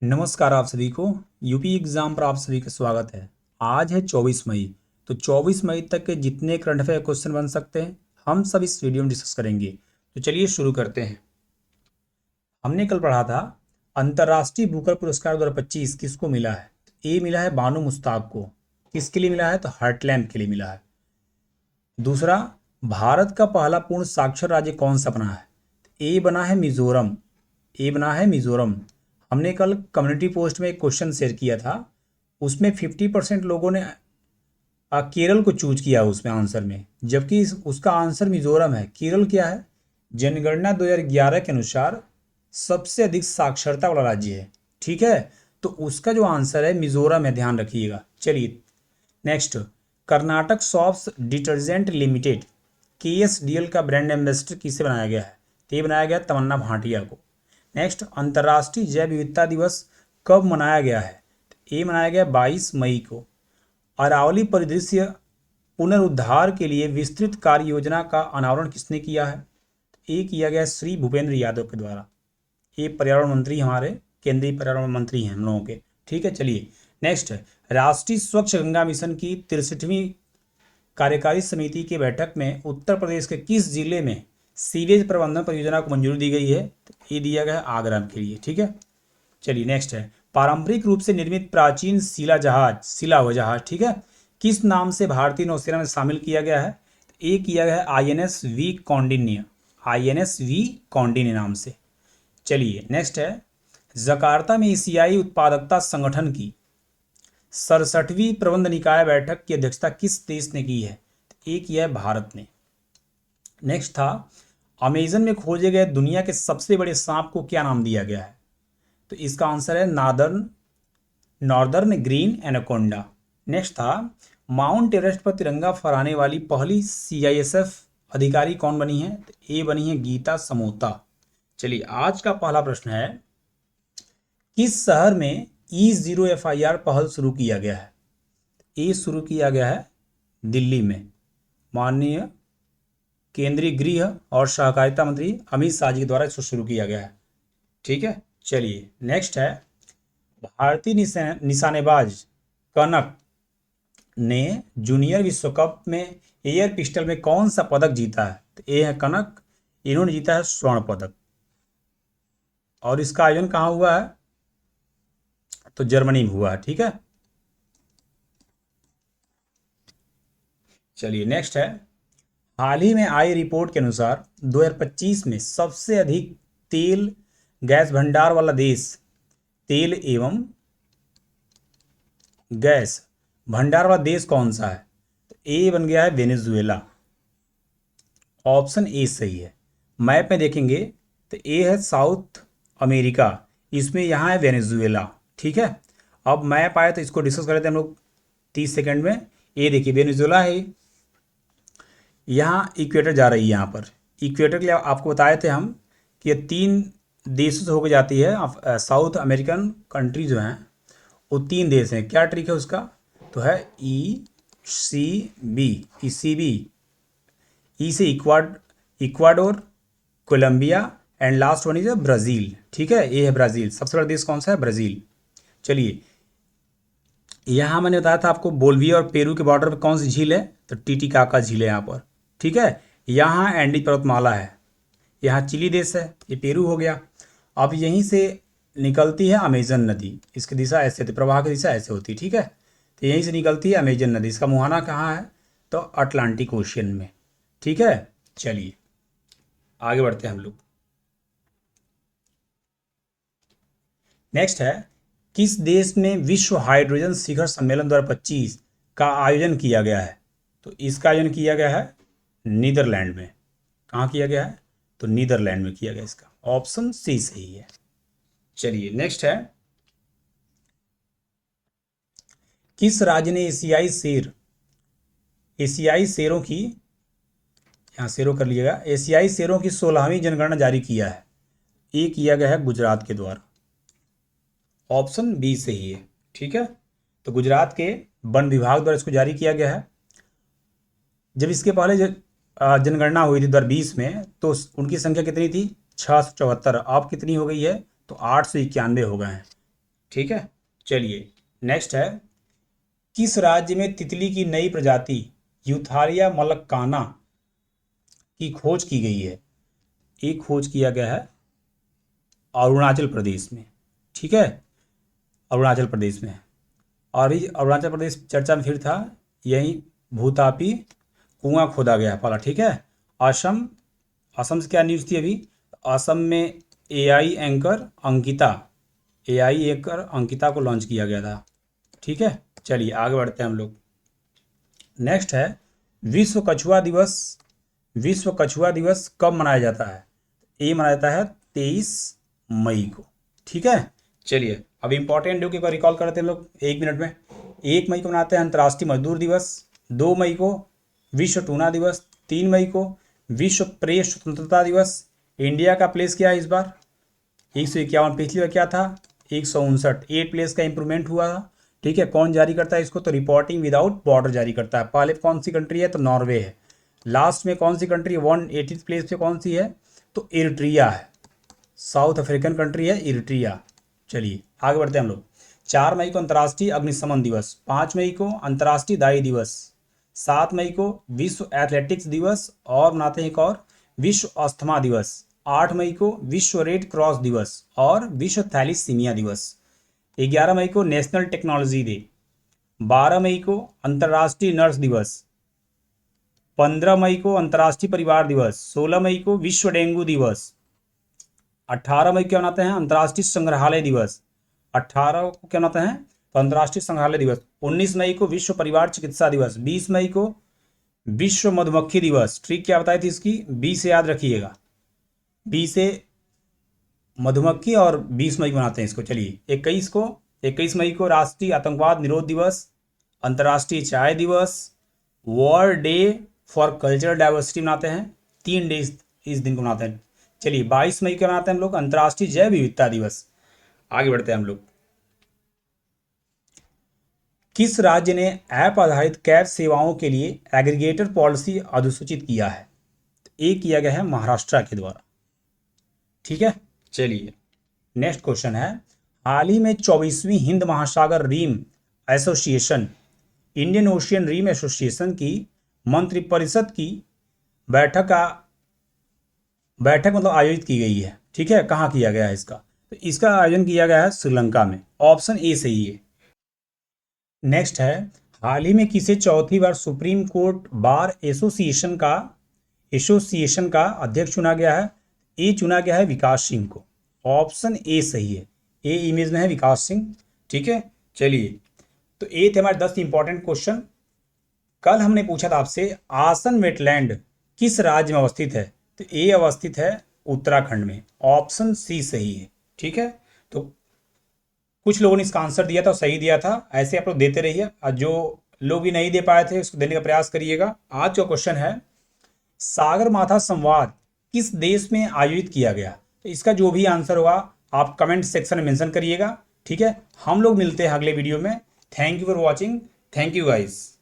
नमस्कार आप सभी को। यूपी एग्जाम पर आप सभी का स्वागत है। आज है 24 मई। तो 24 मई तक के जितने करंट अफेयर क्वेश्चन बन सकते हैं हम सब इस वीडियो में डिस्कस करेंगे। तो चलिए शुरू करते हैं। हमने कल पढ़ा था अंतर्राष्ट्रीय बुकर पुरस्कार 2025 किसको मिला है। ए मिला है बानो मुश्ताक को। किसके लिए मिला है? तो हार्टलैंड के लिए मिला है। दूसरा, भारत का पहला पूर्ण साक्षर राज्य कौन सा बना है? ए बना है मिजोरम। ए बना है मिजोरम। हमने कल कम्युनिटी पोस्ट में एक क्वेश्चन शेयर किया था, उसमें 50% लोगों ने केरल को चूज किया उसमें आंसर में, जबकि उसका आंसर मिजोरम है। केरल क्या है? जनगणना 2011 के अनुसार सबसे अधिक साक्षरता वाला राज्य है। ठीक है, तो उसका जो आंसर है मिजोरम है, ध्यान रखिएगा। चलिए next, Karnataka shops detergent limited KSDL का ब्रांड एम्बेसडर किसे बनाया गया है? तो ये बनाया गया तमन्ना भाटिया को। नेक्स्ट, अंतर्राष्ट्रीय जैव विविधता दिवस कब मनाया गया है? तो ये मनाया गया 22 मई को। अरावली परिदृश्य पुनरुद्धार के लिए विस्तृत कार्य योजना का अनावरण किसने किया है? ये किया गया श्री भूपेंद्र यादव के द्वारा। ये पर्यावरण मंत्री, हमारे केंद्रीय पर्यावरण मंत्री हैं हम लोगों के। ठीक है, चलिए नेक्स्ट, राष्ट्रीय स्वच्छ गंगा मिशन की 63वीं कार्यकारी समिति की बैठक में उत्तर प्रदेश के किस जिले में सीवेज प्रबंधन परियोजना को मंजूरी दी गई है? तो ये दिया गया है आगरा के लिए। ठीक है, चलिए नेक्स्ट है, पारंपरिक रूप से निर्मित प्राचीन शिला हुआ जहाज, ठीक है, किस नाम से भारतीय नौसेना में शामिल किया गया है? तो ये किया गया है INS V Kaundinya. INS V Kaundinya नाम से। चलिए नेक्स्ट है, जकार्ता में एशियाई उत्पादकता संगठन की 67वीं प्रबंध निकाय बैठक की अध्यक्षता किस देश ने की है? तो ये किया है भारत ने। नेक्स्ट था, अमेजन में खोजे गए दुनिया के सबसे बड़े सांप को क्या नाम दिया गया है? तो इसका आंसर है नॉर्दर्न ग्रीन एनाकोंडा। नेक्स्ट था, माउंट एवरेस्ट पर तिरंगा फहराने वाली पहली CISF अधिकारी कौन बनी है? तो ये बनी है गीता समोता। चलिए आज का पहला प्रश्न है, किस शहर में E0 FIR पहल शुरू किया गया है? ये शुरू किया गया है दिल्ली में, माननीय केंद्रीय गृह और सहकारिता मंत्री अमित शाह जी के द्वारा इसको शुरू किया गया है। ठीक है, चलिए नेक्स्ट है, भारतीय निशानेबाज कनक ने जूनियर विश्व कप में एयर पिस्टल में कौन सा पदक जीता है? तो ये है कनक, इन्होंने जीता है स्वर्ण पदक। और इसका आयोजन कहाँ हुआ है? तो जर्मनी में हुआ है। ठीक है, चलिए नेक्स्ट है, हाल ही में आई रिपोर्ट के अनुसार 2025 में सबसे अधिक तेल गैस भंडार वाला देश, तेल एवं गैस भंडार वाला देश कौन सा है? तो ए बन गया है वेनेजुएला। ऑप्शन ए सही है। मैप में देखेंगे तो ए है साउथ अमेरिका, इसमें यहाँ है वेनेजुएला। ठीक है, अब मैप आया तो इसको डिस्कस कर लेते हैं हम लोग 30 सेकंड में। ये देखिए वेनेजुएला है, यहाँ इक्वेटर जा रही है। यहाँ पर इक्वेटर के लिए आपको बताए थे हम कि ये 3 देशों से होकर जाती है। साउथ अमेरिकन कंट्री जो हैं वो 3 देश हैं। क्या ट्रिक है उसका? तो है ECB। ई से Ecuador, Colombia and last one is Brazil. ठीक है, ये है ब्राज़ील। सबसे बड़ा देश कौन सा है? ब्राज़ील। चलिए यहाँ मैंने बताया था आपको बोल्विया और पेरू के बॉर्डर पर कौन सी झील है? तो टीटीकाका झील है यहाँ पर। ठीक है, यहाँ एंडी पर्वतमाला है, यहाँ चिली देश है, ये पेरू हो गया। अब यहीं से निकलती है अमेजन नदी, इसकी दिशा ऐसे होती, प्रवाह की दिशा ऐसे होती है। ठीक है, तो यहीं से निकलती है अमेजन नदी। इसका मुहाना कहाँ है? तो अटलांटिक ओशियन में। ठीक है, चलिए आगे बढ़ते हैं हम लोग। नेक्स्ट है, किस देश में विश्व हाइड्रोजन शिखर सम्मेलन 2025 का आयोजन किया गया है? तो इसका आयोजन किया गया है नीदरलैंड में। कहाँ किया गया है? तो नीदरलैंड में किया गया। इसका ऑप्शन सी सही है। चलिए नेक्स्ट है, किस राज्य ने एशियाई शेरों की, यहाँ शेरों कर लिएगा, एशियाई शेरों की 16वीं जनगणना जारी किया है? ये किया गया है गुजरात के द्वारा। ऑप्शन बी सही है। ठीक है, तो गुजरात के वन विभाग द्वारा इसको जारी किया गया है। जब इसके पहले जनगणना हुई थी 2020 में, तो उनकी संख्या कितनी थी? 674। अब कितनी हो गई है? तो 891 हो गए हैं। ठीक है, चलिए नेक्स्ट है, किस राज्य में तितली की नई प्रजाति यूथारिया मलक्काना की खोज की गई है? एक खोज किया गया है अरुणाचल प्रदेश में। ठीक है, अरुणाचल प्रदेश में। और ये अरुणाचल प्रदेश चर्चा में फिर था, यही भूतापी कुआं खोदा गया पहला। ठीक है, असम, असम से क्या न्यूज़ थी अभी? असम में एआई एंकर अंकिता को लॉन्च किया गया था। ठीक है, चलिए आगे बढ़ते हैं हम लोग। नेक्स्ट है, विश्व कछुआ दिवस। विश्व कछुआ दिवस कब मनाया जाता है? ये मनाया जाता है 23 मई को। ठीक है, चलिए अब इंपॉर्टेंट डे को रिकॉल करते हैं लोग 1 मिनट में। 1 मई को मनाते हैं अंतर्राष्ट्रीय मजदूर दिवस। 2 मई को विश्व टूना दिवस। 3 मई को विश्व प्रेस स्वतंत्रता दिवस। इंडिया का प्लेस क्या है इस बार? 151। पिछली बार क्या था? 159। 8 प्लेस का इंप्रूवमेंट हुआ था। ठीक है, कौन जारी करता है इसको? तो रिपोर्टिंग विदाउट बॉर्डर जारी करता है। पहले कौन सी कंट्री है? तो नॉर्वे है। लास्ट में कौन सी कंट्री 180 प्लेस पे कौन सी है? तो इरिट्रिया है। साउथ अफ्रीकन कंट्री है इरिट्रिया। चलिए आगे बढ़ते हैं हम लोग। 4 मई को अंतर्राष्ट्रीय अग्निशमन दिवस। 5 मई को अंतर्राष्ट्रीय दाई दिवस। 7 मई को विश्व एथलेटिक्स दिवस और मनाते हैं एक और, विश्व अस्थमा दिवस। 8 मई को विश्व रेड क्रॉस दिवस और विश्व थैलीसीमिया दिवस। 11 मई को नेशनल टेक्नोलॉजी डे। 12 मई को अंतर्राष्ट्रीय नर्स दिवस। 15 मई को अंतर्राष्ट्रीय परिवार दिवस। 16 मई को विश्व डेंगू दिवस। 18 मई क्या मनाते हैं? अंतर्राष्ट्रीय संग्रहालय दिवस। 18 को क्या मनाते हैं? तो अंतर्राष्ट्रीय संग्रहालय दिवस। 19 मई को विश्व परिवार चिकित्सा दिवस। 20 मई को विश्व मधुमक्खी दिवस। ट्रिक क्या बताई थी इसकी? 20 से याद रखिएगा, 20 से मधुमक्खी और 20 मई को मनाते हैं इसको। चलिए 21 मई को राष्ट्रीय आतंकवाद निरोध दिवस। अंतर्राष्ट्रीय चाय दिवस। World day for cultural diversity मनाते हैं। 3 डे इस दिन को मनाते हैं। चलिए 22 मई को मनाते हैं हम लोग अंतर्राष्ट्रीय जैव विविधता दिवस। आगे बढ़ते हैं हम लोग। किस राज्य ने ऐप आधारित कैब सेवाओं के लिए एग्रीगेटर पॉलिसी अधिसूचित किया है? तो ये किया गया है महाराष्ट्र के द्वारा। ठीक है, चलिए नेक्स्ट क्वेश्चन है, हाल ही में 24वीं हिंद महासागर रीम एसोसिएशन, इंडियन ओशियन रीम एसोसिएशन की मंत्रिपरिषद की बैठक मतलब आयोजित की गई है। ठीक है, कहाँ किया गया है इसका? तो इसका आयोजन किया गया है श्रीलंका में। ऑप्शन ए सही है। नेक्स्ट है, हाल ही में किसे चौथी बार सुप्रीम कोर्ट बार एसोसिएशन का अध्यक्ष चुना गया है? ए चुना गया है विकास सिंह को। ऑप्शन ए सही है। ए इमेज में है विकास सिंह। ठीक है, चलिए तो ये थे हमारे 10 इंपॉर्टेंट क्वेश्चन। कल हमने पूछा था आपसे, आसन वेटलैंड किस राज्य में अवस्थित है? तो ए अवस्थित है उत्तराखंड में। ऑप्शन सी सही है। ठीक है, तो कुछ लोगों ने इसका आंसर दिया था, सही दिया था। ऐसे आप लोग देते रहिए, और जो लोग भी नहीं दे पाए थे उसको देने का प्रयास करिएगा। आज का क्वेश्चन है, सागरमाथा संवाद किस देश में आयोजित किया गया? तो इसका जो भी आंसर होगा आप कमेंट सेक्शन में मेंशन करिएगा। ठीक है, हम लोग मिलते हैं अगले वीडियो में। Thank you for watching. Thank you guys.